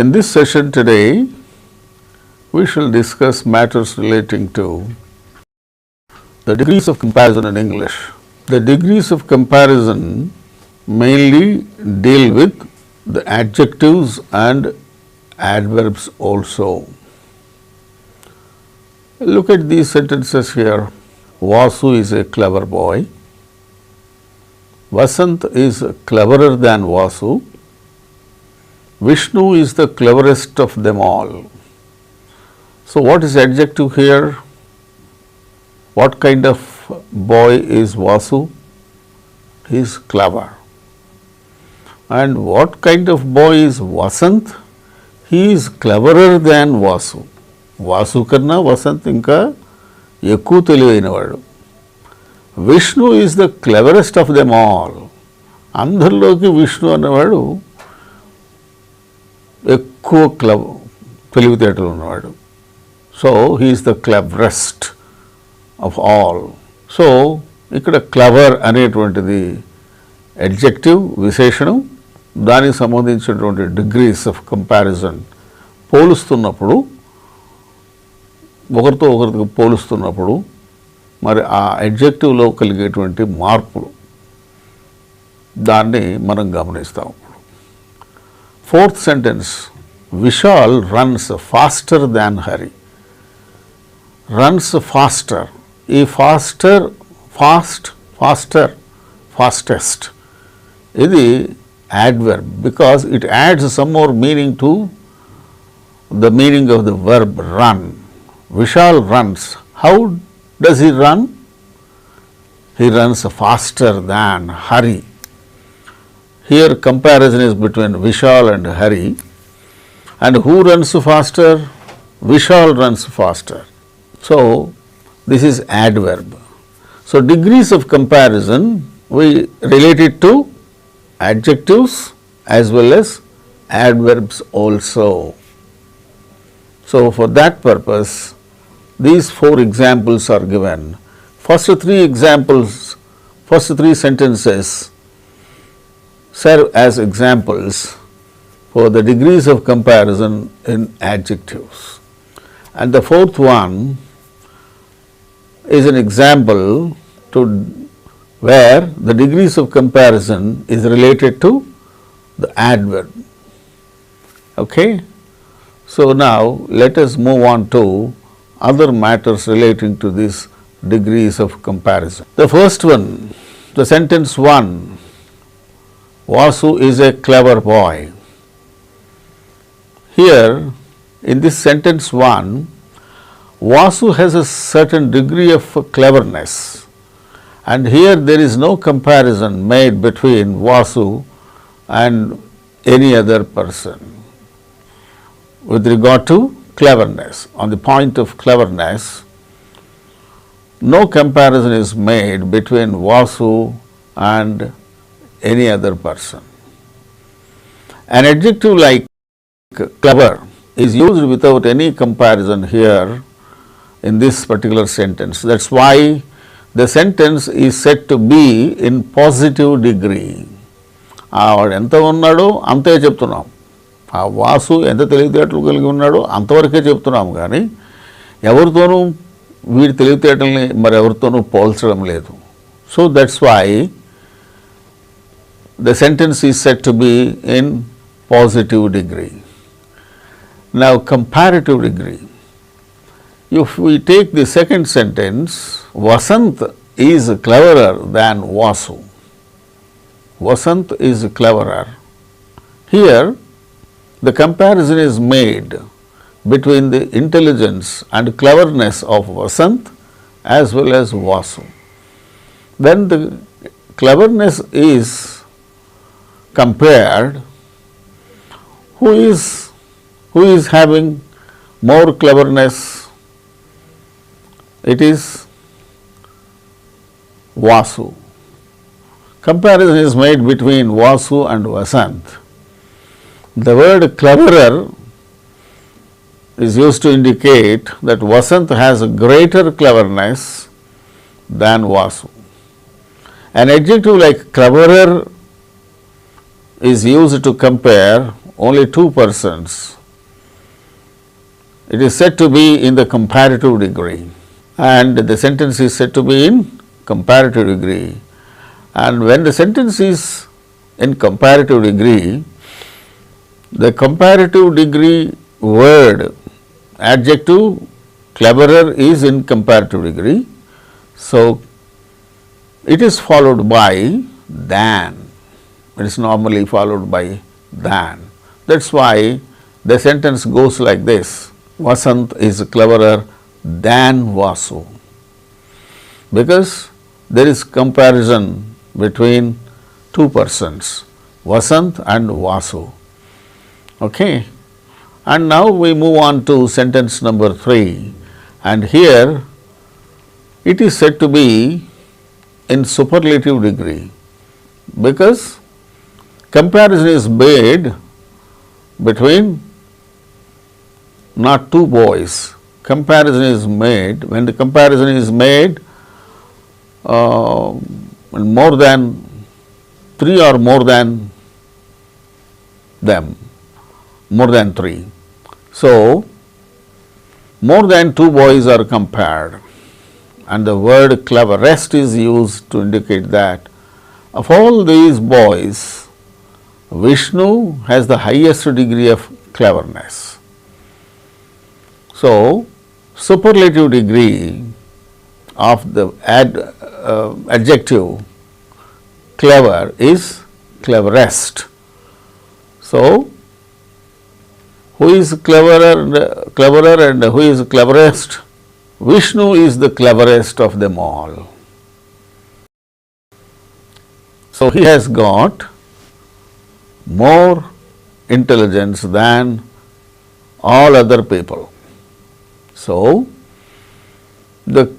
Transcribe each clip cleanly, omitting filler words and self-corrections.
In this session today, we shall discuss matters relating to the degrees of comparison in English. The degrees of comparison mainly deal with the adjectives and adverbs also. Look at these sentences here. Vasu is a clever boy. Vasant is cleverer than Vasu. Vishnu is the cleverest of them all. So, what is adjective here? What kind of boy is Vasu? He is clever. And what kind of boy is Vasant? He is cleverer than Vasu. Vasu karna Vasant inka ekku తెలివైనవాడు. Vishnu is the cleverest of them all. అందరిలోకి Vishnu అన్నవాడు ఎక్కువ తెలివితేటలు ఉన్నవాడు. So he is the cleverest of all. So ఇక్కడ clever అనేటువంటిది adjective విశేషణం. దానికి సంబంధించినటువంటి డిగ్రీస్ ఆఫ్ కంపారిజన్ పోలుస్తున్నప్పుడు ఒకరితో ఒకరికి పోలుస్తున్నప్పుడు మరి ఆ అడ్జెక్టివ్లో కలిగేటువంటి మార్పులు దాన్ని మనం గమనిస్తాం. Fourth sentence, Vishal runs faster than Hari. Runs faster, ఈ ఫాస్టర్, ఫాస్టెస్ట్ ఇది adverb because it adds some more meaning to the meaning of the verb run. Vishal runs. How does he run? He runs faster than Hari. Here comparison is between Vishal and Hari. And who runs faster? Vishal runs faster. So, this is adverb. So, degrees of comparison we relate it to adjectives as well as adverbs also. So, for that purpose, these four examples are given. First three sentences serve as examples for the degrees of comparison in adjectives. And the fourth one is an example to where the degrees of comparison is related to the adverb. Okay? So, now let us move on to other matters relating to these degrees of comparison. The first one, the sentence 1, Vasu is a clever boy. Here in this sentence 1, Vasu has a certain degree of cleverness. And here there is no comparison made between Vasu and any other person with regard to cleverness. On the point of cleverness, no comparison is made between Vasu and any other person. An adjective like clever is used without any comparison here in this particular sentence. That is why the sentence is said to be in positive degree. ఆవిడ ఎంత ఉన్నాడో అంతే చెప్తున్నాం. ఆ వాసు ఎంత తెలివితేటలు కలిగి ఉన్నాడో అంతవరకే చెప్తున్నాం కానీ ఎవరితోనూ వీడి తెలివితేటల్ని మరి ఎవరితోనూ పోల్చడం లేదు. So that's why the sentence is said to be in positive degree. Now comparative degree. If we take the second sentence, Vasant is cleverer than Vasu. Vasant is cleverer. Here, the comparison is made between the intelligence and cleverness of Vasant as well as Vasu. When the cleverness is compared, who is having more cleverness? It is Vasu. Comparison is made between Vasu and Vasant. The word cleverer is used to indicate that Vasant has a greater cleverness than Vasu. An adjective like cleverer is used to compare only two persons, it is said to be in the comparative degree, and the sentence is said to be in comparative degree. And when the sentence is in comparative degree, the comparative degree word adjective cleverer is in comparative degree. So, it is followed by than, it is normally followed by than. That is why the sentence goes like this: Vasant is cleverer than Vasu, because there is comparison between two persons, Vasant and Vasu. Okay. And now we move on to sentence number 3, and here it is said to be in superlative degree, because comparison is made between not two boys. Comparison is made, when the comparison is made more than 3 or more than them, more than 3. So, more than 2 boys are compared, and the word cleverest is used to indicate that of all these boys, Vishnu has the highest degree of cleverness. So, superlative degree of the adjective clever is cleverest. So, who is cleverer and who is cleverest? Vishnu is the cleverest of them all. So, he has got more intelligence than all other people. So, the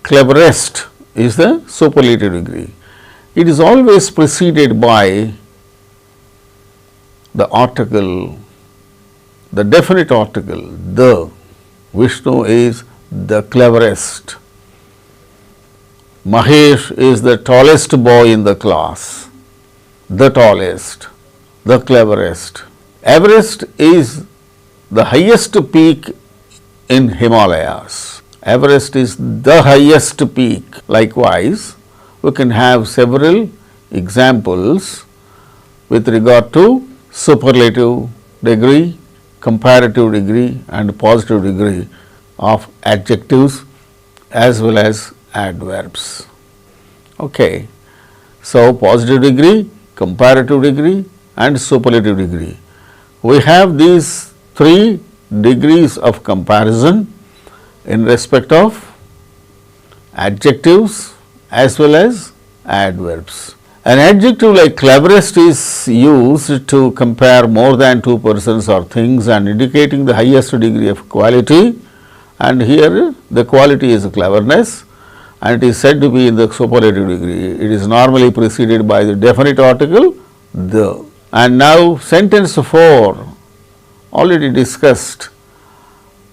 cleverest is the superlative degree. It is always preceded by the article, the definite article, the. Vishnu is the cleverest. Mahesh is the tallest boy in the class, the tallest, the cleverest. Everest is the highest peak in Himalayas. Everest is the highest peak. Likewise, we can have several examples with regard to superlative degree, comparative degree and positive degree of adjectives as well as adverbs. Okay. So, positive degree, comparative degree and superlative degree. We have these 3 degrees of comparison in respect of adjectives as well as adverbs. An adjective like cleverest is used to compare more than 2 persons or things and indicating the highest degree of quality, and here the quality is cleverness, and it is said to be in the superlative degree. It is normally preceded by the definite article the. And now sentence 4, already discussed.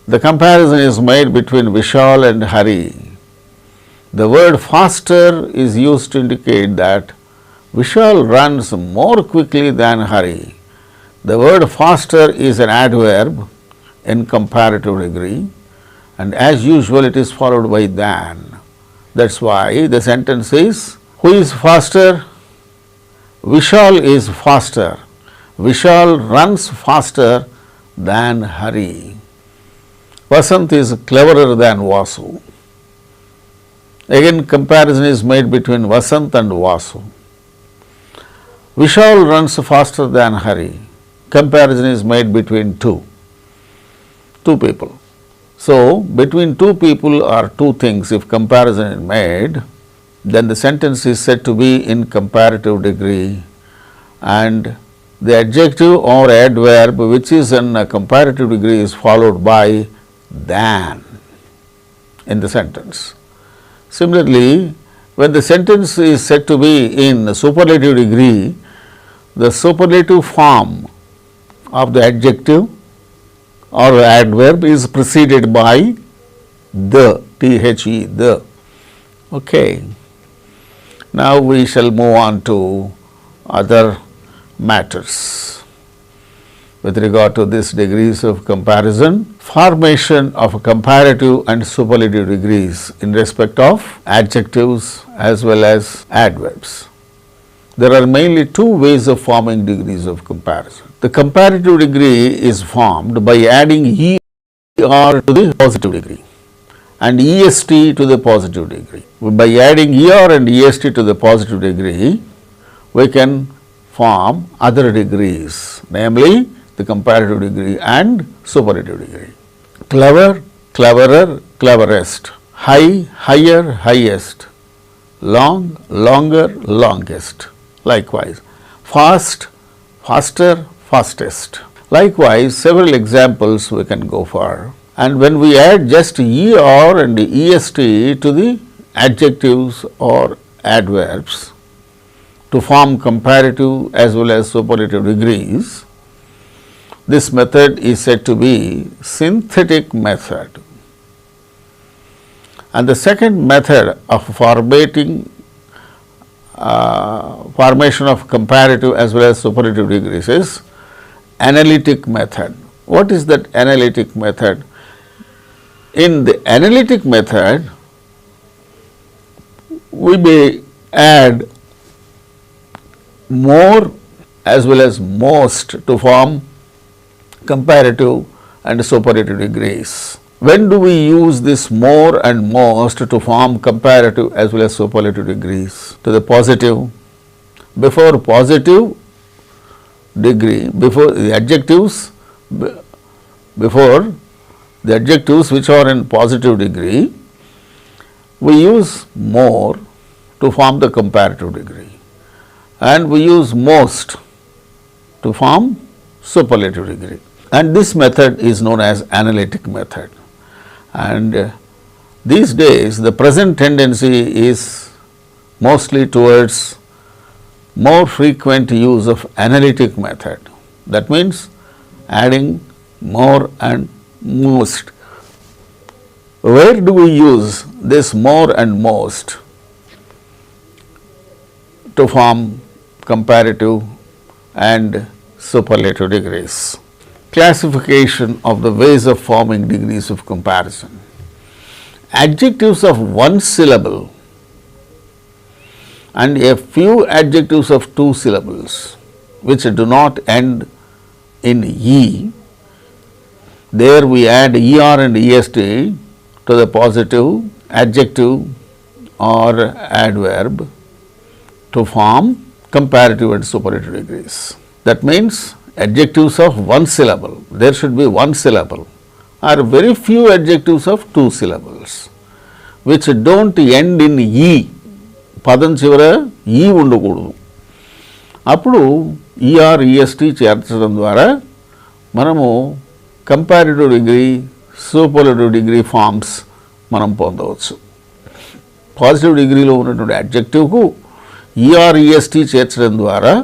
The comparison is made between Vishal and Hari. The word faster is used to indicate that Vishal runs more quickly than Hari. The word faster is an adverb in comparative degree, and as usual it is followed by than. That is why the sentence is, who is faster? Vishal is faster. Vishal runs faster than Hari. Vasant is cleverer than Vasu. Again comparison is made between Vasant and Vasu. Vishal runs faster than Hari. Comparison is made between two people. So, between 2 people or 2 things, if comparison is made, then the sentence is said to be in comparative degree, and the adjective or adverb which is in a comparative degree is followed by than in the sentence. Similarly, when the sentence is said to be in superlative degree, the superlative form of the adjective or adverb is preceded by the, THE, the. Okay. Now, we shall move on to other matters. with regard to these degrees of comparison. Formation of comparative and superlative degrees in respect of adjectives as well as adverbs. There are mainly two ways of forming degrees of comparison. The comparative degree is formed by adding ER to the positive degree and EST to the positive degree. By adding ER and EST to the positive degree, we can form other degrees, namely the comparative degree and superlative degree. Clever, cleverer, cleverest, high, higher, highest, long, longer, longest. Likewise, fast, faster, fastest. Likewise, several examples we can go for. And when we add just ER and EST to the adjectives or adverbs to form comparative as well as superlative degrees, this method is said to be synthetic method. And the second method of formation of comparative as well as superlative degrees is analytic method. What is that analytic method? In the analytic method, we may add more as well as most to form comparative and superlative degrees. When do we use this more and most to form comparative as well as superlative degrees? To the positive. Before positive degree, before the adjectives, which are in positive degree, we use more to form the comparative degree, and we use most to form superlative degree. And this method is known as analytic method. And these days the present tendency is mostly towards more frequent use of analytic method. That means adding more and most. Where do we use this more and most to form comparative and superlative degrees? Classification of the ways of forming degrees of comparison. Adjectives of one syllable and a few adjectives of two syllables which do not end in E, there we add ER and EST to the positive adjective or adverb to form comparative and superlative degrees. That means adjectives of one syllable, there should be one syllable, or very few adjectives of two syllables which don't end in E. పదం చివర ఈ ఉండకూడదు. అప్పుడు ER EST చేర్చడం ద్వారా మనము comparative degree superlative degree forms మనం పొందవచ్చు. పాజిటివ్ డిగ్రీలో ఉన్నటువంటి అడ్జెక్టివ్కు ఈఆర్ ఈఎస్టీ చేర్చడం ద్వారా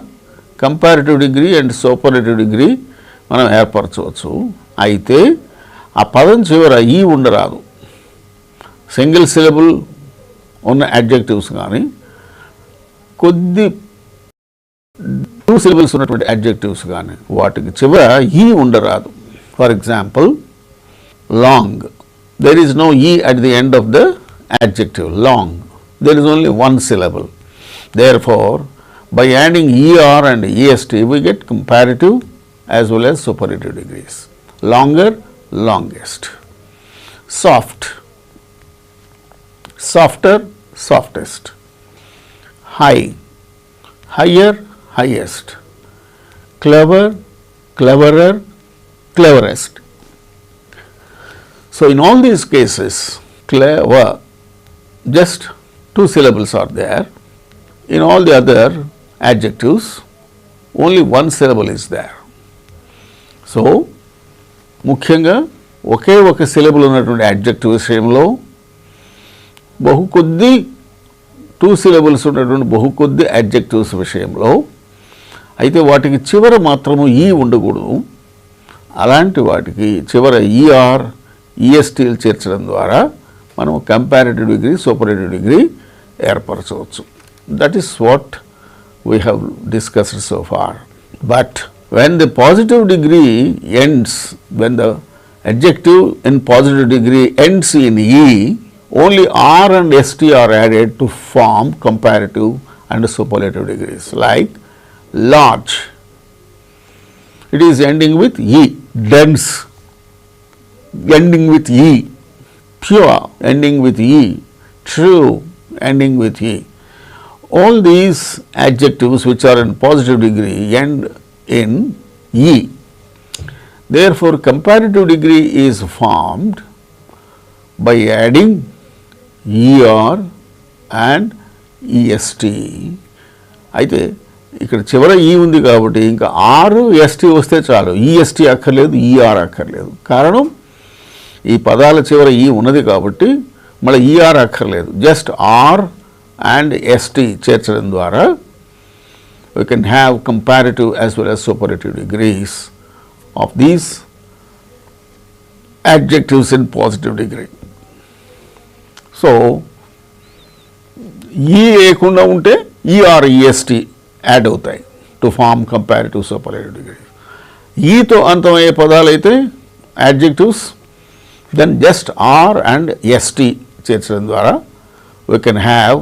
comparative degree and superlative degree మనం ఏర్పరచవచ్చు. అయితే ఆ పదం చివర ఈ ఉండరాదు. సింగిల్ సిలబుల్ ఉన్న అడ్జెక్టివ్స్ కానీ కొద్ది టూ సిలబుల్స్ ఉన్నటువంటి అడ్జెక్టివ్స్ కానీ వాటికి చివర ఈ ఉండరాదు. For example long, there is no E at the end of the adjective long, there is only one syllable. Therefore, by adding ER and EST, we get comparative as well as superlative degrees. Longer, longest. Soft, softer, softest. High, higher, highest. Clever, cleverer, cleverest. So, in all these cases, clever, just two syllables are there. In all the other adjectives, only one syllable is there. So, ముఖ్యంగా ఒకే ఒక syllable ఉన్నటువంటి adjective విషయంలో బహుకొద్ది two syllables ఉన్నటువంటి బహుకొద్ది adjectives విషయంలో అయితే వాటికి చివర మాత్రము ఈ ఉండకూడదు. అలాంటి వాటికి చివర ఈఆర్ ఈఎస్టీలు చేర్చడం ద్వారా మనం కంపారిటివ్ డిగ్రీ సూపర్లేటివ్ డిగ్రీ ఏర్పరచవచ్చు. That is what we have discussed so far. But when the positive degree ends, when the adjective in positive degree ends in E, only R and ST are added to form comparative and superlative degrees, like large, it is ending with E, dense, ending with E, pure, ending with E, true, ending with E. All these adjectives which are in positive degree end in E. Therefore, comparative degree is formed by adding ER and EST. అయితే ఇక్కడ చివర ఈ ఉంది కాబట్టి ఇంకా are ST వస్తే చాలు, EST అక్కర్లేదు, ఈఆర్ అక్కర్లేదు. కారణం ఈ పదాల చివర ఈ ఉన్నది కాబట్టి మళ్ళీ ఈఆర్ అక్కర్లేదు. జస్ట్ ఆర్ అండ్ ఎస్టీ చేర్చడం ద్వారా we can have comparative as well as superlative degrees of these adjectives in positive degree. So, E లేకుండా ఉంటే ఈఆర్ ఈఎస్టీ యాడ్ అవుతాయి to form comparative superlative degree. ఈతో అంతమయ్యే పదాలు అయితే adjectives, then just R and S T చేర్చడం ద్వారా we can have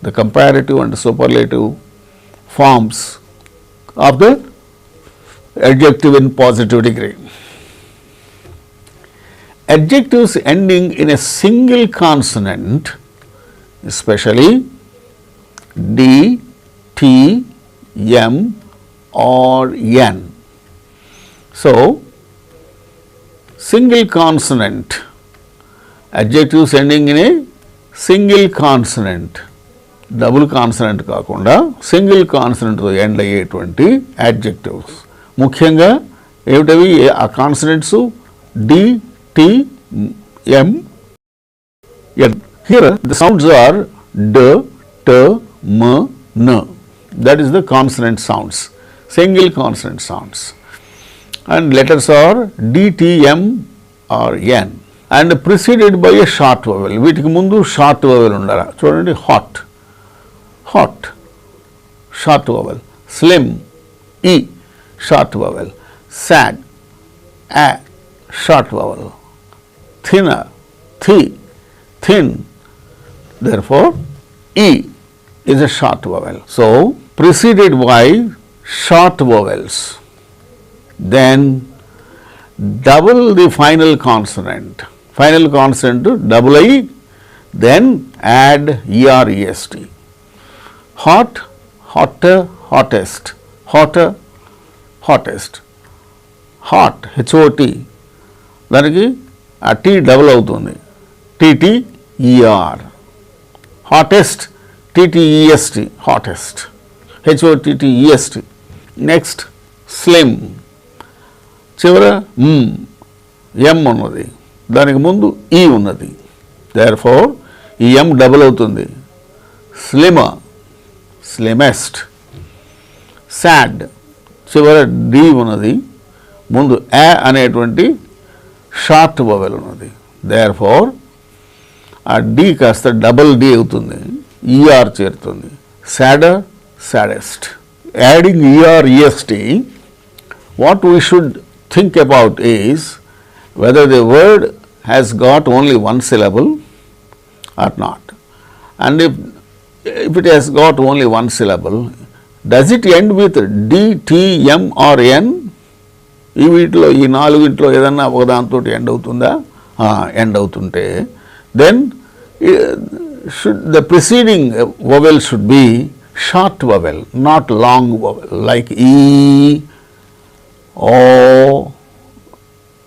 the comparative and superlative forms of the adjective in positive degree. Adjectives ending in a single consonant, especially D, T, M or N. So, single consonant, adjectives ending in a single consonant, double consonant కాకుండా single కాన్సనెంట్తో end అయ్యేటువంటి adjectives. ముఖ్యంగా ఏమిటవి ఆ consonants? D, T, M, N. Here the sounds are డ, ట, మ, న. That is the consonant sounds, single consonant sounds. And letters are D, T, M or N and preceded by a short vowel. వీటికి ముందు short vowel ఉండాలి. చూడండి, hot, hot, short vowel, slim, E, short vowel, sad, A, short vowel, thinner, Thi, thin. Therefore, E is a short vowel. So, preceded by short vowels, then double the final consonant double I, then add ER-EST. Hot, hotter, hottest, hotter, hottest, hot, HOT, దానికి ఆ tea double అవుతుంది, TT ER. Hottest, టీటీఈఎస్టీ, hottest, హెచ్ఓటీటీఈఎస్టీ. Next slim, చివర ఎం ఉన్నది, దానికి ముందు ఈ ఉన్నది. Therefore ఈ ఎం డబుల్ అవుతుంది, స్లిమర్, slimmest. sad, చివర డి ఉన్నది, ముందు ఏ అనేటువంటి షార్ట్ వవెల్ ఉన్నది. దేర్ఫోర్ ఆ డి కాస్త డబుల్ డి అవుతుంది, ఈఆర్ చేరుతుంది. సాడర్, saddest. Adding ER, EST, what we should think about is whether the word has got only one syllable or not. And if it has got only one syllable, does it end with D, T, M or N? ఈ వీటిలో ఈ నాలుగింట్లో ఏదన్నా ఒకదాంతో end అవుతుందా? End అవుతుంటే then the preceding vowel should be short vowel, not long vowel, like E, O,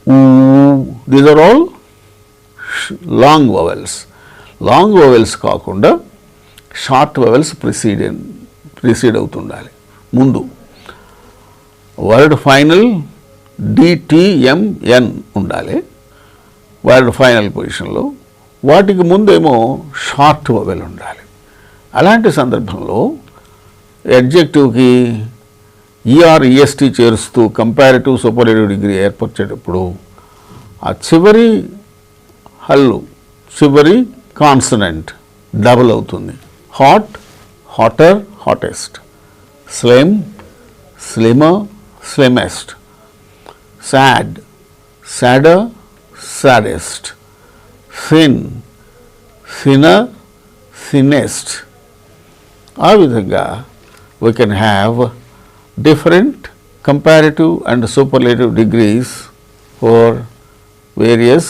U. These are all long vowels. Long vowels కాకుండా short vowels precede అవుతుండాలి ముందు. Word final డిటిఎంఎన్ ఉండాలి word final పొజిషన్లో. వాటికి ముందేమో short vowel ఉండాలి. అలాంటి సందర్భంలో అడ్జెక్టివ్కి ఈఆర్ఈఎస్టీ చేరుస్తూ comparative superlative degree ఏర్పరిచేటప్పుడు ఆ చివరి హల్లు, చివరి కాన్సనెంట్ డబుల్ అవుతుంది. Hot, hotter, hottest, slim, slimmer, slimmest, sad, sadder, saddest, thin, thinner, thinnest. ఆ విధంగా we can have different comparative and superlative degrees for various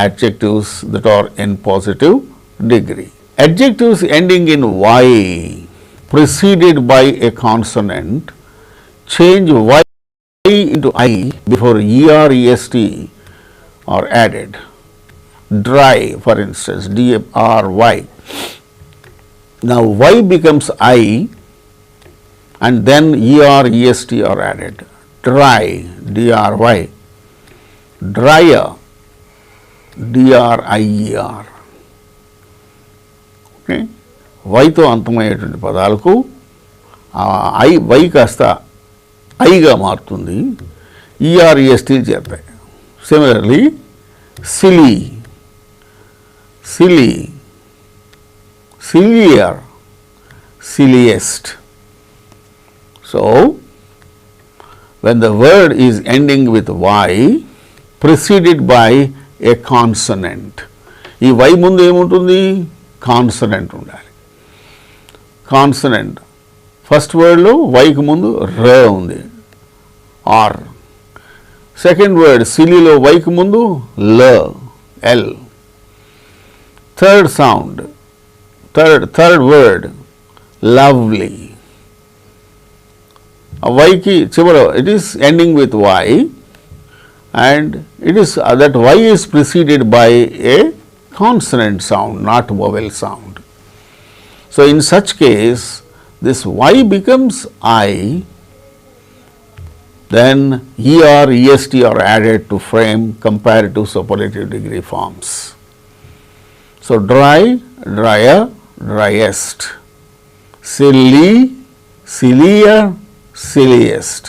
adjectives that are in positive degree. Adjectives ending in y preceded by a consonant change y into I before ER-EST are added. Dry, for instance, D-R-Y. Now y becomes I and then ER-EST are added. Dry, D-R-Y. Dryer, D-R-I-E-R. Okay. వైతో అంతమయ్యేటువంటి పదాలకు I why కాస్త ఐగా మారుతుంది, E R E S T చేస్తాయి. Similarly silly, silly, sillier, silliest. So when the word is ending with y preceded by a consonant, ఈ y ముందు ఏముంటుంది? Consonant ఉండాలి. Consonant first వర్డ్లో వైకి ముందు ర ఉంది, ఆర్. సెకండ్ వర్డ్ సిలీలో వైకి ముందు ల, L. Third sound, third word lovely, వైకి చివర it is ending with Y and it is that Y is preceded by a consonant sound, not vowel sound. So in such case this y becomes I, then ER, EST are added to frame comparative superlative degree forms. So dry, dryer, driest, silly, sillier, silliest,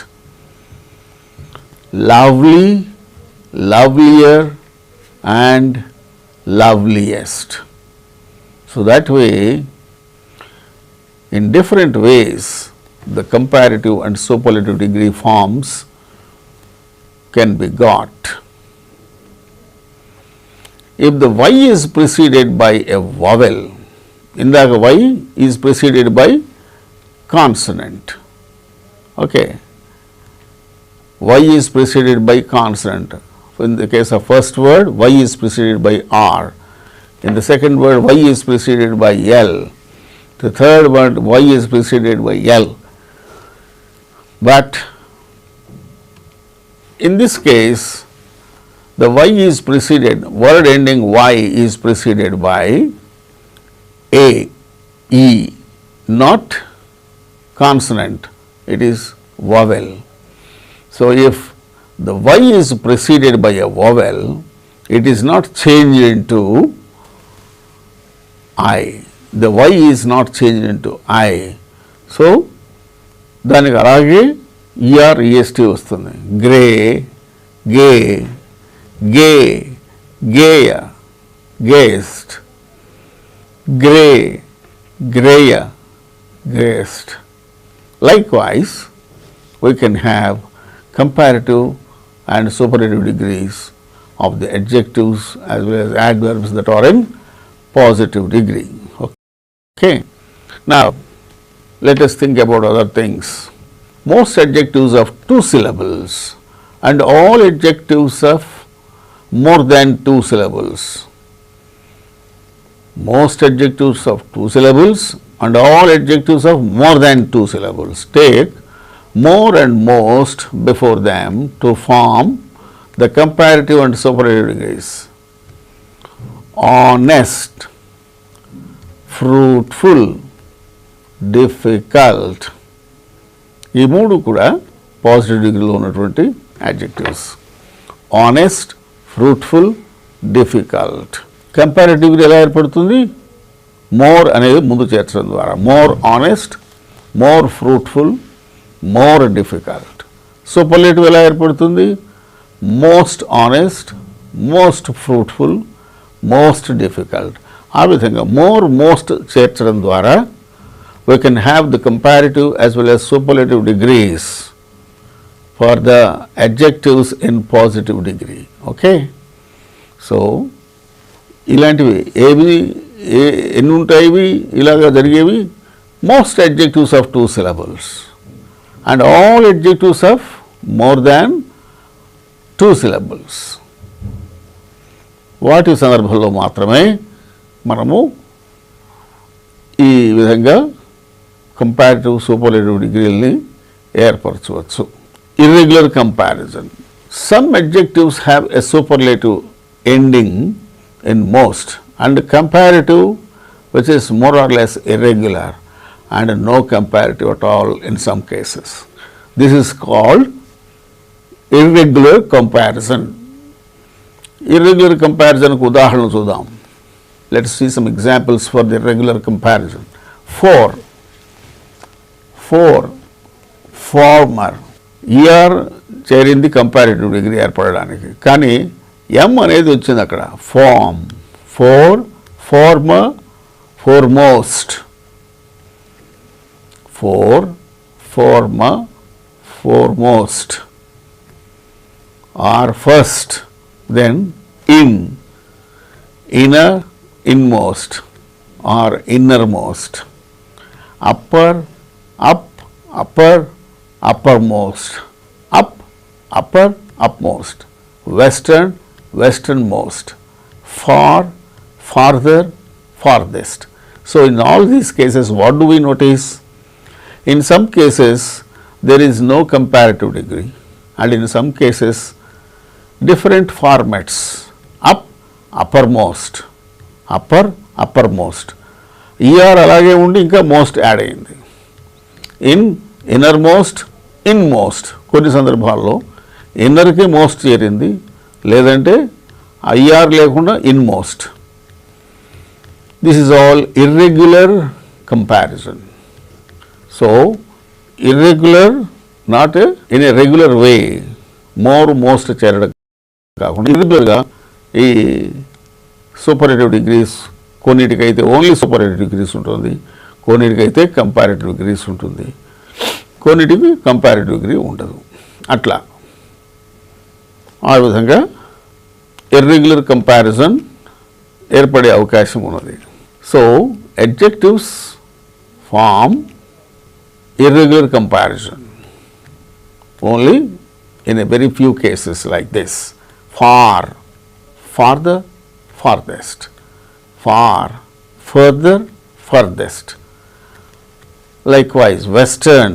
lovely, lovelier and loveliest. So that way, in different ways, the comparative and superlative degree forms can be got. If the y is preceded by a vowel, indaga y is preceded by consonant. Okay. Y is preceded by consonant. In the case of first word, y is preceded by r. In the second word, y is preceded by l. The third word, y is preceded by l. But in this case, the y is preceded, word ending y is preceded by a, e, not consonant, it is vowel. So if the y is preceded by a vowel, it is not changed into I. The y is not changed into I. So దానికి అలాగే ER, EST వస్తుంది. Grey, గే, గే, గేయ, గేస్ట్, grey, గ్రేయ, grayest. Likewise, we can have comparative and superlative degrees of the adjectives as well as adverbs that are in positive degree. Okay. Now, let us think about other things. Most adjectives of 2 syllables and all adjectives of more than 2 syllables. Most adjectives of 2 syllables and all adjectives of more than 2 syllables. Take more and most before them to form the comparative and superlative degrees. Honest, fruitful, difficult. ఈ మూడు కూడా positive డిగ్రీలో ఉన్నటువంటి adjectives. Honest, fruitful, difficult. Comparative degree ఎలా ఏర్పడుతుంది? More అనేది ముందు చేర్చడం ద్వారా. More honest, more fruitful, more difficult. Superlative ఎలా ఏర్పడుతుంది? Most honest, most fruitful, most difficult. ఆ విధంగా మోర్, మోస్ట్ చేర్చడం ద్వారా we can have the comparative as well as superlative degrees for the adjectives in positive degree. Okay. So, ఇలాంటివి ఎన్ని ఉంటాయి ఇలాగా జరిగేవి most adjectives of 2 syllables and all adjectives of more than 2 syllables. వాటి సందర్భంలో మాత్రమే మనము ఈ విధంగా కంపారిటివ్ సూపర్లేటివ్ డిగ్రీలని ఏర్పరచవచ్చు. Irregular comparison. Some adjectives have a superlative ending in most and comparative which is more or less irregular and no comparative at all in some cases. This is called irregular comparison. Irregular comparison కు ఉదాహరణ చూద్దాం. Let us see some examples for the irregular comparison. For former ER చేరింది comparative degree ఏర్పడడానికి, కానీ M అనేది వచ్చింది అక్కడ. Form, former, foremost. Former, foremost, or first, then inner, inmost, or innermost, upper, uppermost, upper, upmost, western, westernmost, far, farther, farthest. So, in all these cases, what do we notice? In some cases, there is no comparative degree, and in some cases, different formats. Uppermost, uppermost. ER అలాగే ఉండి ఇంకా most add అయింది. Innermost, inmost. కొన్ని సందర్భాల్లో ఇన్నర్కి most చేరింది, లేదంటే IR లేకుండా inmost. This is all irregular comparison. So, irregular, not in a regular way, most చేరడం కాకుండా ఇర్రెగ్యులర్గా ఈ సూపర్లేటివ్ డిగ్రీస్ కొన్నిటికైతే ఓన్లీ సూపర్లేటివ్ డిగ్రీస్ ఉంటుంది, కొన్నిటికైతే కంపారిటివ్ డిగ్రీస్ ఉంటుంది, కొన్నిటికి కంపారిటివ్ డిగ్రీ ఉండదు. అట్లా ఆ విధంగా ఇర్రెగ్యులర్ కంపారిజన్ ఏర్పడే అవకాశం ఉన్నది. So adjectives form irregular comparison only in a very few cases like this. Far, farther, farthest, far, further, furthest. Likewise, western,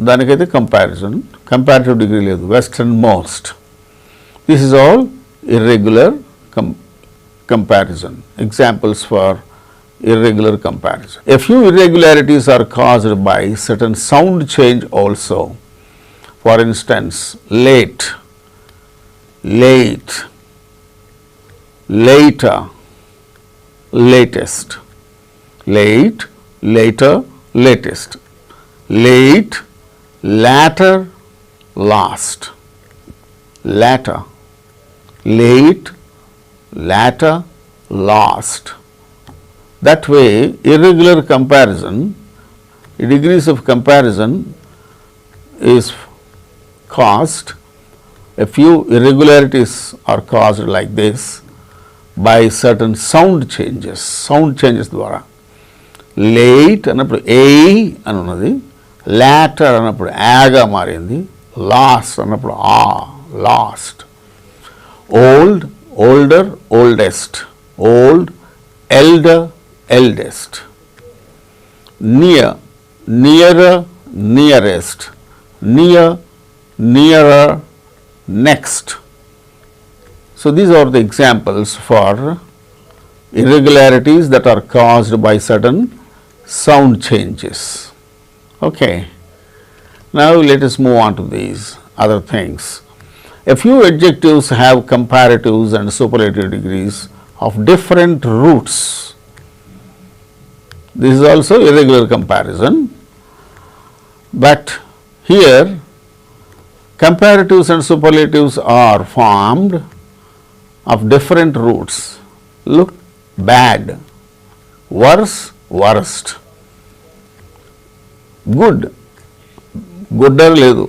దానికైతే comparison, comparative degree లేదు, westernmost. This is all irregular comparison. Examples for irregular comparison. A few irregularities are caused by certain sound change also. For instance, late, late, later, latest, late, later, latest, late, latter, last, latter, late, latter, last. That way, irregular comparison, degrees of comparison is caused, a few irregularities are caused like this by certain sound changes ద్వారా. Late అన్నప్పుడు ఏ అని ఉన్నది, latter అన్నప్పుడు యాగా మారింది, last అన్నప్పుడు last, old, older, oldest, old, elder, eldest, near, nearer, nearest, near, nearer, next. So, these are the examples for irregularities that are caused by certain sound changes. Okay. Now, let us move on to these other things. A few adjectives have comparatives and superlative degrees of different roots. This is also irregular comparison, but here comparatives and superlatives are formed of different roots. Look, bad, worse, worst, good, gooder ledu,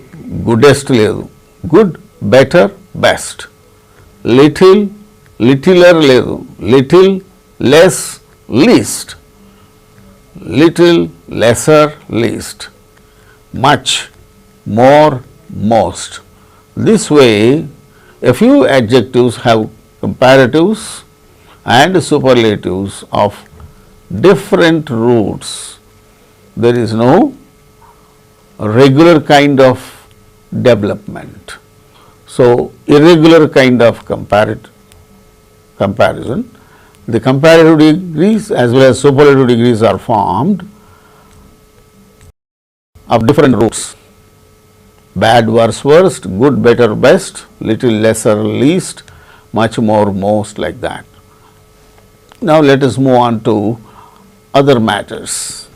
goodest ledu, good, better, best. Little, littler లేదు, little, less, least. Little, lesser, least. Much, more, most. This way, a few adjectives have comparatives and superlatives of different roots. There is no regular kind of development. So, irregular kind of comparison, the comparative degrees as well as superlative degrees are formed of different roots: bad, worse, worst, good, better, best, little, lesser, least, much more, most, like that. Now, let us move on to other matters.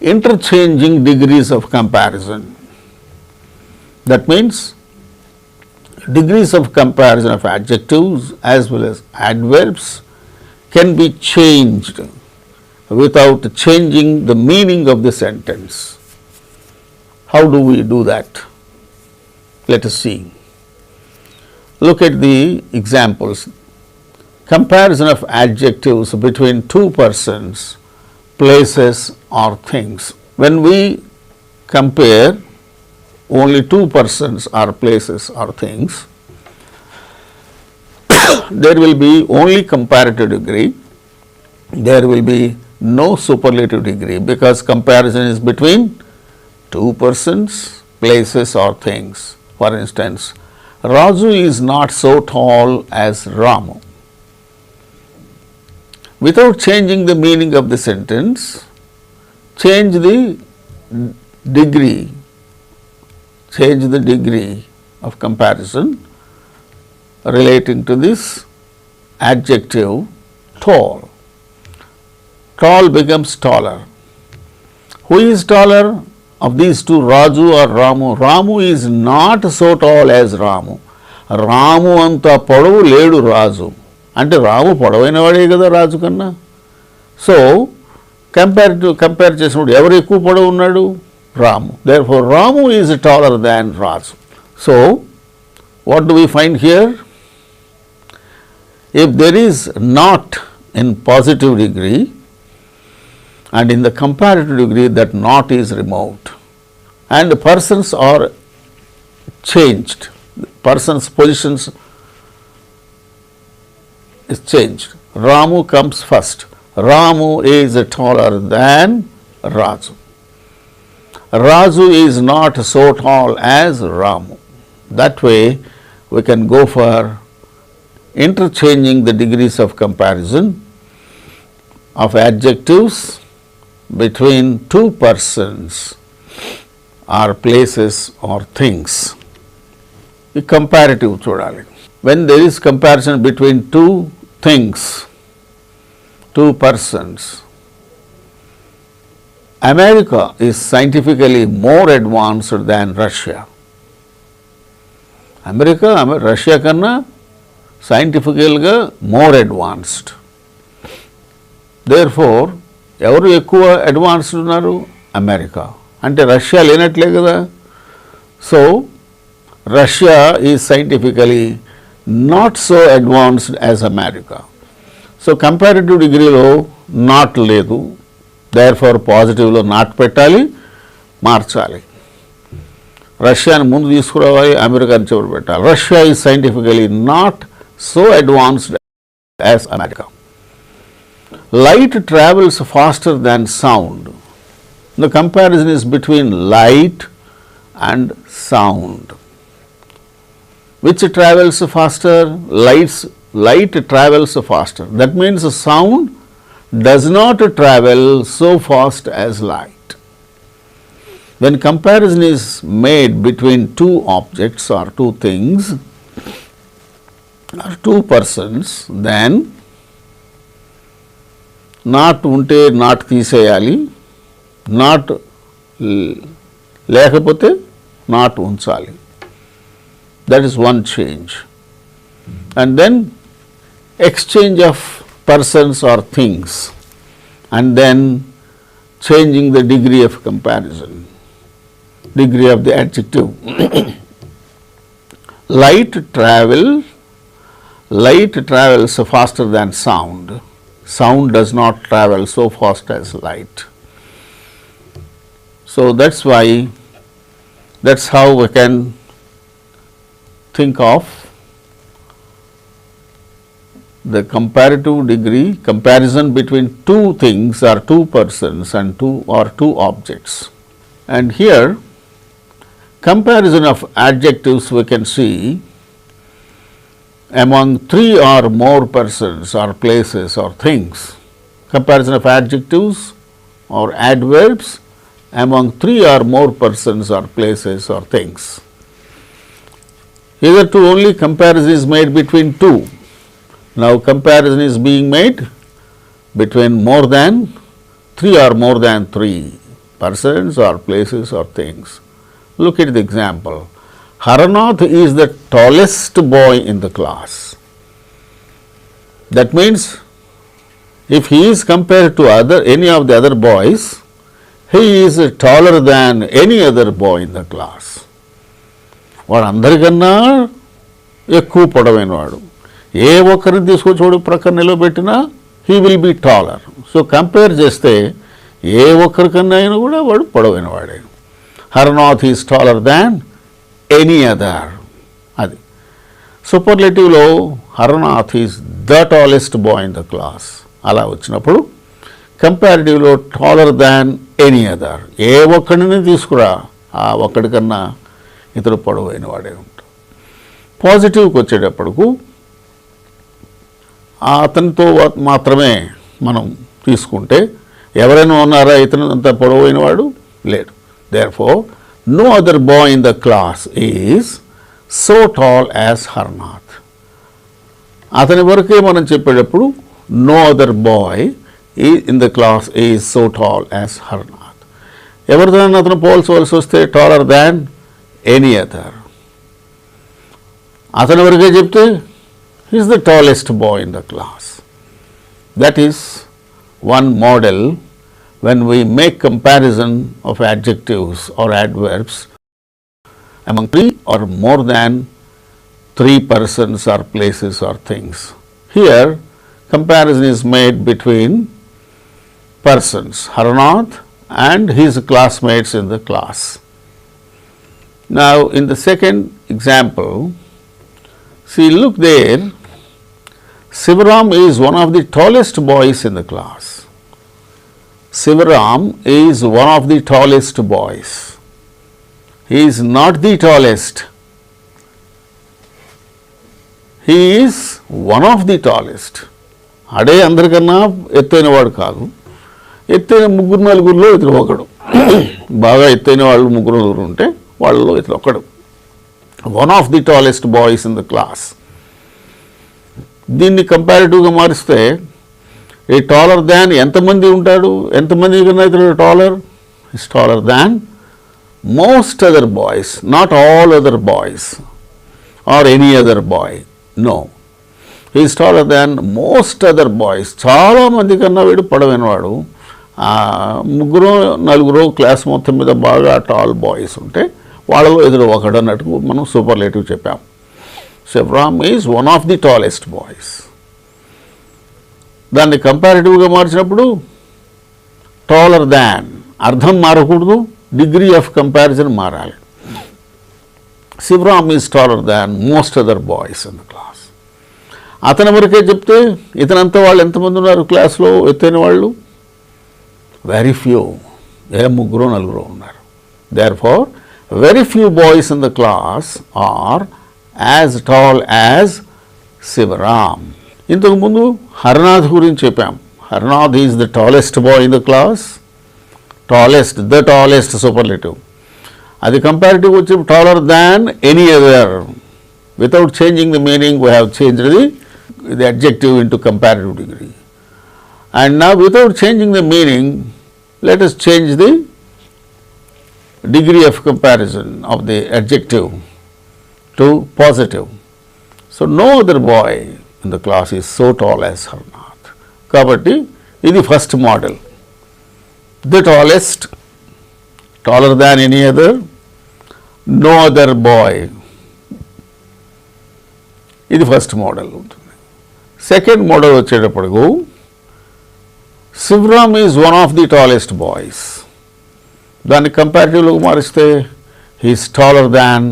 Interchanging degrees of comparison. That means degrees of comparison of adjectives as well as adverbs can be changed without changing the meaning of the sentence. How do we do that? Let us see. Look at the examples. Comparison of adjectives between two persons, places or things. When we compare only two persons or places or things, there will be only comparative degree, there will be no superlative degree, because comparison is between two persons, places or things. For instance, Raju is not so tall as Ramu. Without changing the meaning of the sentence, change the degree of comparison relating to this adjective tall. Tall becomes taller. Who is taller of these two, Raju or Ramu? Ramu is not so tall as Ramu. Ramu anta podavu ledu Raju. అంటే రాము పొడవైన వాడే కదా రాజు కన్నా. So compare చేసినప్పుడు ఎవరు ఎక్కువ పొడవు ఉన్నాడు? రాము. Therefore, Ramu is taller than Raju. So, what do we find here? If there is not in positive degree and in the comparative degree, that not is removed and the persons are changed, persons' positions is changed. Ramu comes first. Ramu is taller than Raju. Raju is not so tall as Ramu. That way, we can go for interchanging the degrees of comparison of adjectives between two persons or places or things. The comparative చూడాలి. When there is comparison between two things, two persons, America is scientifically more advanced than Russia. Russia కన్నా scientifically more advanced. Therefore, ఎవరు ఎక్కువ advanced ఉన్నారు? America. అంటే Russia లేనట్లే కదా. So Russia is scientifically not so advanced as America. So comparative డిగ్రీలో not లేదు. Therefore పాజిటివ్లో not పెట్టాలి, మార్చాలి. రష్యాని ముందు తీసుకురావాలి, అమెరికాని చివరి పెట్టాలి. Russia is scientifically not so advanced as America. Light travels faster than sound. The comparison is between light and sound. Which travels faster? Light travels faster. That means sound does not travel so fast as light. When comparison is made between two objects or two things, or two persons, then not ఉంటే not తీసేయాలి, not లేకపోతే not ఉంచాలి. That is one change. And then exchange of persons or things, and then changing the degree of comparison, degree of the adjective. light travels faster than sound. Sound does not travel so fast as light. So that's how we can think of the comparative degree, comparison between two things or two persons and two objects. And here comparison of adjectives we can see among three or more persons or places or things. Comparison of adjectives or adverbs among three or more persons or places or things. Hitherto only comparison is made between two. Now comparison is being made between more than three or more than three persons or places or things. Look at the example. Haranath is the tallest boy in the class. That means if he is compared to any of the other boys, he is taller than any other boy in the class. వాడు అందరికన్నా ఎక్కువ పొడవైన వాడు. ఏ ఒక్కరిని తీసుకొచ్చి వాడు ప్రక్కన నిలబెట్టినా he will be taller. So compare చేస్తే ఏ ఒక్కరికన్నా అయినా కూడా వాడు పొడవైన వాడే. Haranath is taller than any other. అది సూపర్లేటివ్లో Haranath is the tallest boy in the class అలా వచ్చినప్పుడు కంపారిటివ్లో టాలర్ దాన్ ఎనీ అదర్. ఏ ఒక్కడిని తీసుకురా ఆ ఒక్కడికన్నా ఇతడు పొడవైన వాడే ఉంటాడు. పాజిటివ్కి వచ్చేటప్పటికు అతనితో మాత్రమే మనం తీసుకుంటే ఎవరైనా ఉన్నారా ఇతను అంత పొడవైన వాడు లేడు. Therefore, no other boy in the class is so tall as Harnath. అతని వరకే మనం చెప్పేటప్పుడు no other boy in the class is so tall as Harnath. ఎవరితో అతను పోల్చవలసి వస్తే taller than any other. అతని వరకే చెప్తే he is the tallest boy in the class. That is one model when we make comparison of adjectives or adverbs among three or more than three persons or places or things. Here comparison is made between persons, Haranath and his classmates in the class. Now in the second example, see, look there, Sivaram is one of the tallest boys in the class. Sivaram is one of the tallest boys. He is not the tallest. He is one of the tallest. అడే అందరికన్నా ఎత్తైన వాడు కాదు. ఎత్తైన ముగ్గురు నలుగురిలో ఇతడు ఒకడు. బాగా ఎత్తైన వాళ్ళు ముగ్గురు నలుగురు ఉంటే వాళ్ళలో ఇతడు ఒకడు. One of the tallest boys in the class. దీన్ని కంపారిటివ్గా మారిస్తే ఏ టాలర్ దాన్ ఎంతమంది ఉంటాడు, ఎంతమంది కన్నా ఇతడు taller? Is taller than most other boys, not all other boys or any other boy. No, is taller than most other boys. చాలామంది కన్నా వీడు పొడవైనవాడు. ముగ్గురు నలుగురు క్లాస్ మొత్తం మీద బాగా టాల్ బాయ్స్ ఉంటే వాళ్ళలో ఇతడు ఒకడు అన్నట్టు మనం సూపర్లేటివ్ చెప్పాం. Sivaram is one of the tallest boys. దాన్ని కంపారిటివ్గా మార్చినప్పుడు టాలర్ దాన్ అర్థం మారకూడదు, డిగ్రీ ఆఫ్ కంపారిజన్ మారాలి. Sivaram is taller than most other boys in the class. అతని వరకే చెప్తే ఇతనంతా వాళ్ళు ఎంతమంది ఉన్నారు క్లాస్లో ఎత్తైన వాళ్ళు? వెరీ ఫ్యూ, ముగ్గురు నలుగురు ఉన్నారు. Therefore, very few boys in the class are as tall as Sivaram. ఇంతకు ముందు హరనాథ్ గురించి చెప్పాం. Haranath is the tallest boy in the class. Tallest, the tallest superlative. అది కంపారిటివ్ వచ్చి taller than any other. Without changing the meaning we have changed the adjective into comparative degree. And now without changing the meaning let us change the degree of comparison of the adjective to positive. So no other boy in the class is so tall as Harnath. Kabatti idi first model. The tallest, taller than any other, no other boy ఇది first model ఉంటుంది. Second model వచ్చేటప్పటికు Sivaram is one of the tallest boys. దాన్ని కంపారిటివ్లోకి మారిస్తే he is taller than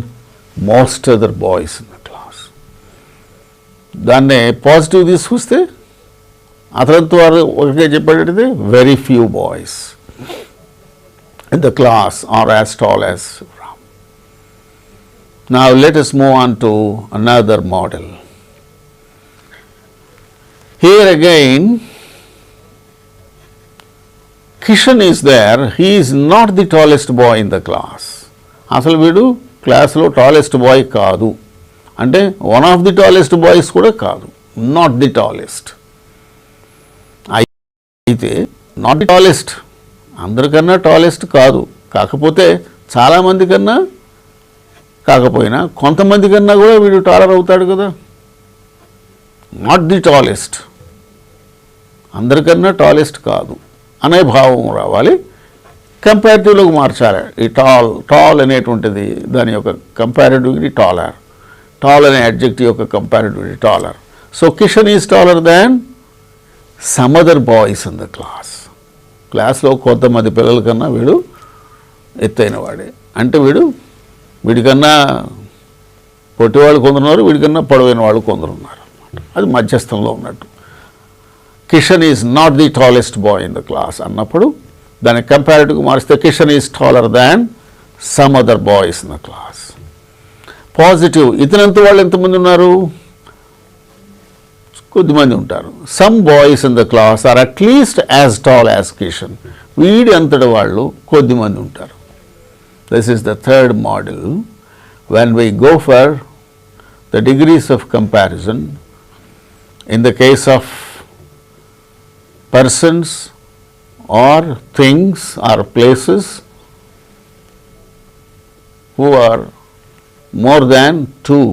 most other boys in the class. దాన్నే positive తీసుకొస్తే అతనితో ఒకటే చెప్పేటది very few boys in the class are as tall as Ram. Now let us move on to another model. Here again Kishan is there. He is not the tallest boy in the class. అసలు వీడు క్లాస్లో tallest bye కాదు, అంటే one of the tallest boys కూడా కాదు, not the tallest. అయితే not the tallest, అందరికన్నా tallest కాదు, కాకపోతే చాలామంది కన్నా కాకపోయినా కొంతమంది కన్నా కూడా వీడు టాలర్ అవుతాడు కదా. నాట్ ది టాలెస్ట్, అందరికన్నా టాలెస్ట్ కాదు అనే భావం రావాలి. కంపారిటివ్లోకి మార్చాలి. ఈ టాల్ అనేటువంటిది దాని యొక్క కంపారిటివ్ డిగ్రీ టాలర్. టాల్ అనే అడ్జెక్టివ్ యొక్క comparative degree taller. So Kishan is taller than some other boys in the class. క్లాస్లో కొంతమంది పిల్లల కన్నా వీడు ఎత్తైన వాడే, అంటే వీడికన్నా పొట్టివాళ్ళు కొందరున్నారు, వీడికన్నా పొడవైన వాళ్ళు కొందరున్నారు అన్నమాట. అది మధ్యస్థంలో ఉన్నట్టు. Kishan is not the tallest boy in the class అన్నప్పుడు దాన్ని కంపారిటివ్గా మారిస్తే Kishan is taller than some other boys in the class. Positive, ఇతనంత వాళ్ళు ఎంతమంది ఉన్నారు, కొద్దిమంది ఉంటారు. Some boys in the class are at least as tall as Kishan. వీడి అంతటి వాళ్ళు కొద్దిమంది ఉంటారు. This is the third model. When we go for the degrees of comparison in the case of persons or things are places who are more than 2,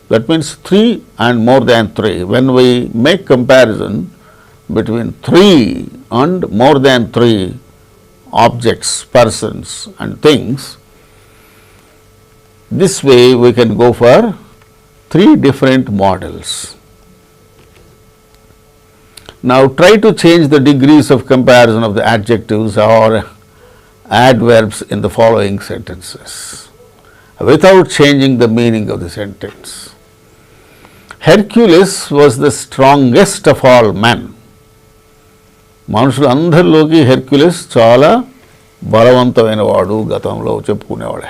that means 3 and more than 3. When we make comparison between 3 and more than 3 objects, persons and things, this way we can go for 3 different models. Now try to change the degrees of comparison of the adjectives or adverbs in the following sentences without changing the meaning of the sentence. Hercules was the strongest of all men. మనుషులు అందరిలోకి Hercules చాలా బలవంతమైన వాడు, గతంలో చెప్పుకునేవాడు.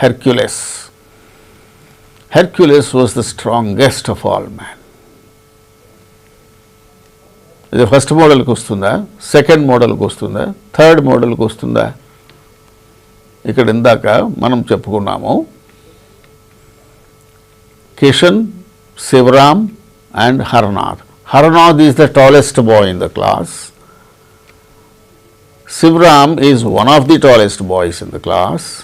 Hercules was the strongest of all man. ఇది first మోడల్కి వస్తుందా, second మోడల్కి వస్తుందా, థర్డ్ మోడల్కి వస్తుందా? ఇక్కడ ఇందాక మనం చెప్పుకున్నాము Kishan, Shivram and Harnath. Harnath is the tallest boy in the class. Shivram is one of the tallest boys in the class.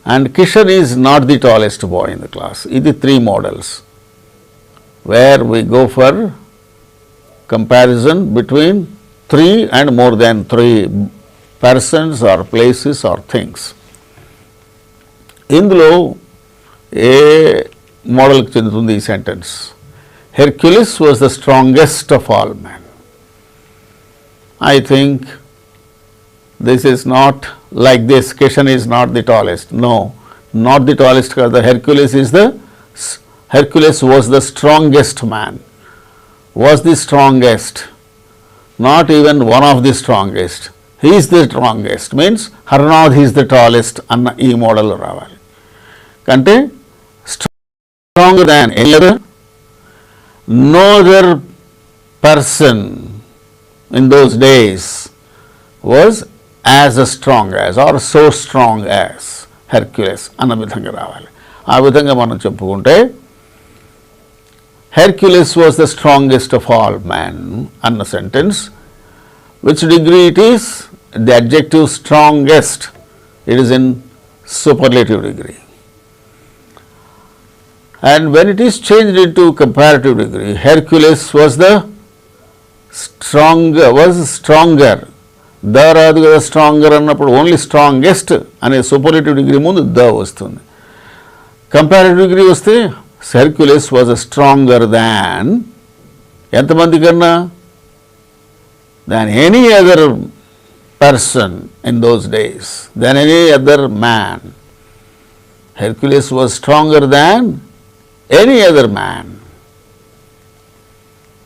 And Kishan is not the tallest boy in the class. These are 3 models where we go for comparison between 3 and more than 3 persons or places or things. ఇందులో ఏ మోడల్కి చెందుతుంది ఈ sentence? Hercules was the strongest of all men. I think this is not like this. Kishan is not the tallest. No, not the tallest కాదు. Hercules was the strongest man. Was the strongest. Not even one of the strongest. He is the strongest. Means Harnath is the tallest అన్న ఈ model రావాలి. అంటే stronger than any other. No other person in those days was as strong as or so strong as Hercules అన్న విధంగా రావాలి. ఆ విధంగా మనం చెప్పుకుంటే Hercules was the strongest of all men అన్న sentence. Which degree it is? The adjective strongest. It is in superlative degree. And when it is changed into comparative degree, Hercules was the stronger. The రాదు కదా, stronger అన్నప్పుడు only strongest అనే superlative degree ముందు the వస్తుంది. Comparative degree వస్తే Hercules was stronger than ఎంతమంది కన్నా than any other person in those days, than any other man. Hercules was stronger than any other man.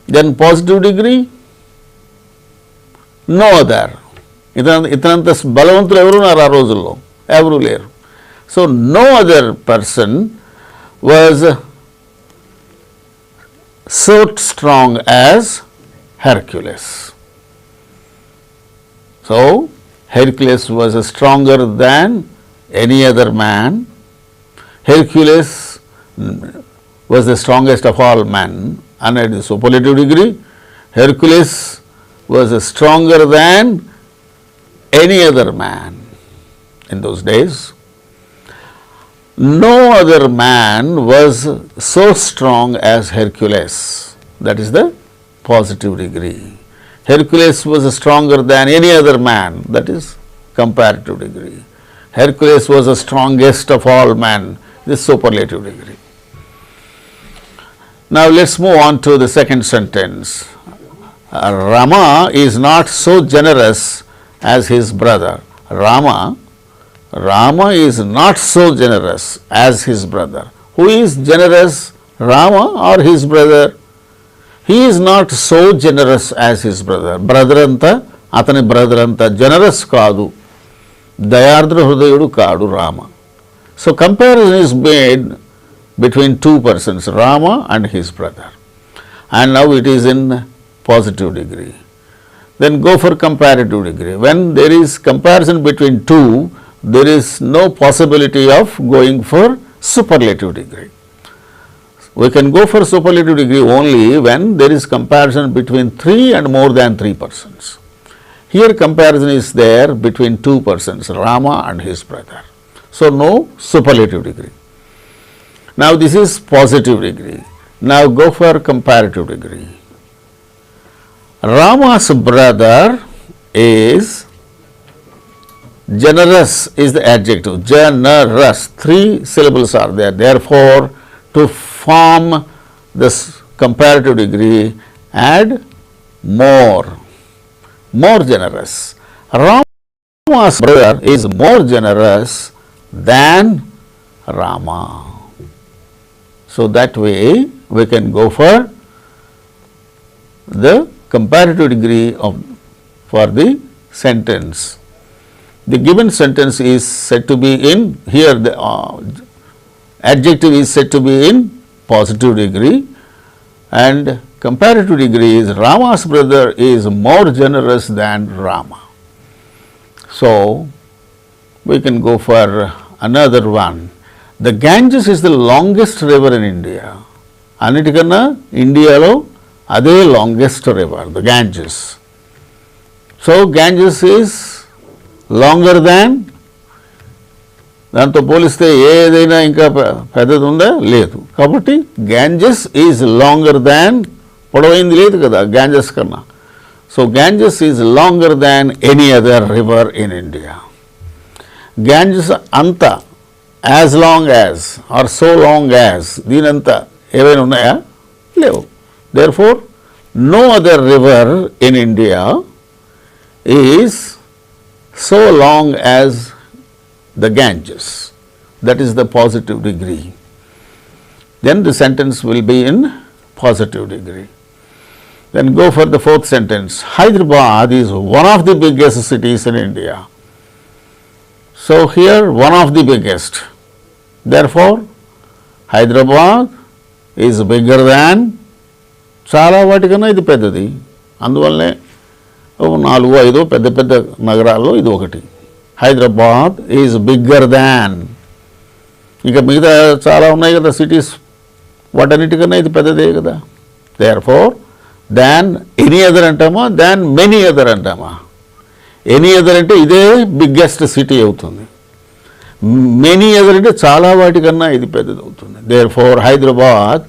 Then positive degree, no other. ఇతనంత బలవంతులు ఎవరు ఉన్నారు ఆ రోజుల్లో? ఎవరు లేరు. So no other person was so strong as Hercules. So Hercules was stronger than any other man. Hercules was the strongest of all men under the superlative degree. Hercules was stronger than any other man in those days. No other man was so strong as Hercules. That is the positive degree. Hercules was stronger than any other man. That is comparative degree. Hercules was the strongest of all men. This superlative degree. Now let's move on to the second sentence. Rama is not so generous as his brother. Rama is not so generous as his brother. Who is generous, Rama or his brother? He is not so generous as his brother. Brother anta, atani brother anta generous kaadu. Dayardra Hrudayudu kaadu Rama. So comparison is made between two persons, Rama and his brother. And now it is in positive degree. Then go for comparative degree. When there is comparison between two, there is no possibility of going for superlative degree. We can go for superlative degree only when there is comparison between three and more than three persons. Here comparison is there between two persons, Rama and his brother. So no superlative degree. Now this is positive degree. Now go for comparative degree. Rama's brother is generous is the adjective. Generous. 3 syllables are there. Therefore, to form this comparative degree, add more. More generous. Rama's brother is more generous than Rama. So that way we can go for the comparative degree for the sentence. The given sentence is said to be in, here the adjective is said to be in positive degree, and comparative degree is Rama's brother is more generous than Rama. So we can go for another one. The Ganges is the longest river in India. Annitikana India lo ade longest river, the Ganges. So Ganges is longer than, దాంతో పోలిస్తే ఏదైనా ఇంకా పెద్దది ఉందా? లేదు. కాబట్టి Ganges is longer than, పొడవైంది లేదు కదా Ganges కన్నా. So Ganges is longer than any other river in India. Ganges అంతా, as long as or so long as, దీనంతా ఏవైనా ఉన్నాయా? లేవు. Therefore, no other river in India is so long as the Ganges. That is the positive degree. Then the sentence will be in positive degree. Then go for the fourth sentence. Hyderabad is one of the biggest cities in India. So here one of the biggest. Therefore, Hyderabad is bigger than, చాలా వాటికన్నా ఇది పెద్దది. అందువల్లనే 4-5 పెద్ద పెద్ద నగరాల్లో ఇది ఒకటి. హైదరాబాద్ ఈజ్ బిగ్గర్ దాన్. ఇక మిగతా చాలా ఉన్నాయి కదా సిటీస్, వాటన్నిటికన్నా ఇది పెద్దదే కదా. దేర్ఫోర్ దాన్ ఎనీ అదర్ అంటామా, దాన్ మెనీ అదర్ అంటామా? ఎనీ అదర్ అంటే ఇదే బిగ్గెస్ట్ సిటీ అవుతుంది. మెనీ అదర్ అంటే చాలా వాటికన్నా ఇది పెద్దది అవుతుంది. Therefore Hyderabad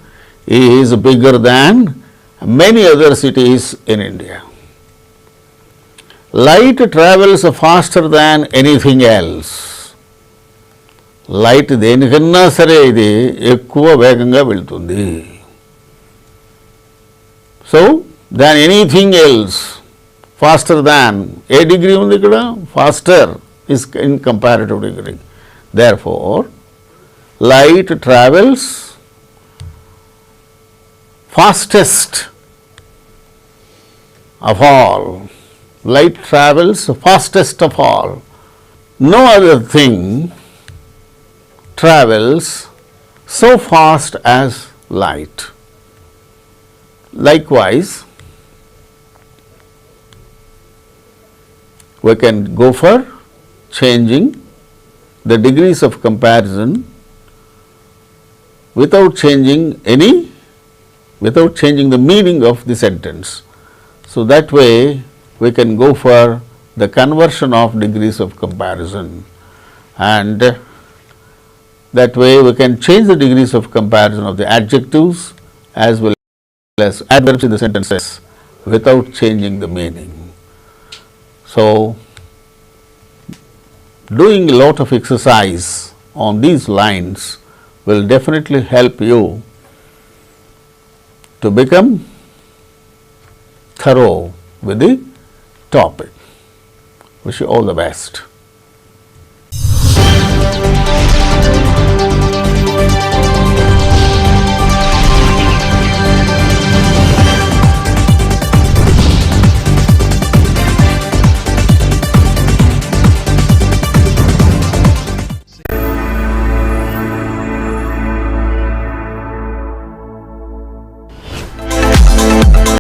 is bigger than many other cities in India. Light travels faster than anything else. Light దేనికన్నా సరే ఇది ఎక్కువ వేగంగా వెళ్తుంది. So than anything else, faster than, ఏ డిగ్రీ ఉంది ఇక్కడ, faster is in comparative degree. Therefore, light travels fastest of all. Light travels fastest of all. No other thing travels so fast as light. Likewise, we can go for changing the degrees of comparison without changing the meaning of the sentence. So that way we can go for the conversion of degrees of comparison, and that way we can change the degrees of comparison of the adjectives as well as adverbs in the sentences without changing the meaning. So doing a lot of exercise on these lines will definitely help you to become thorough with the topic. Wish you all the best.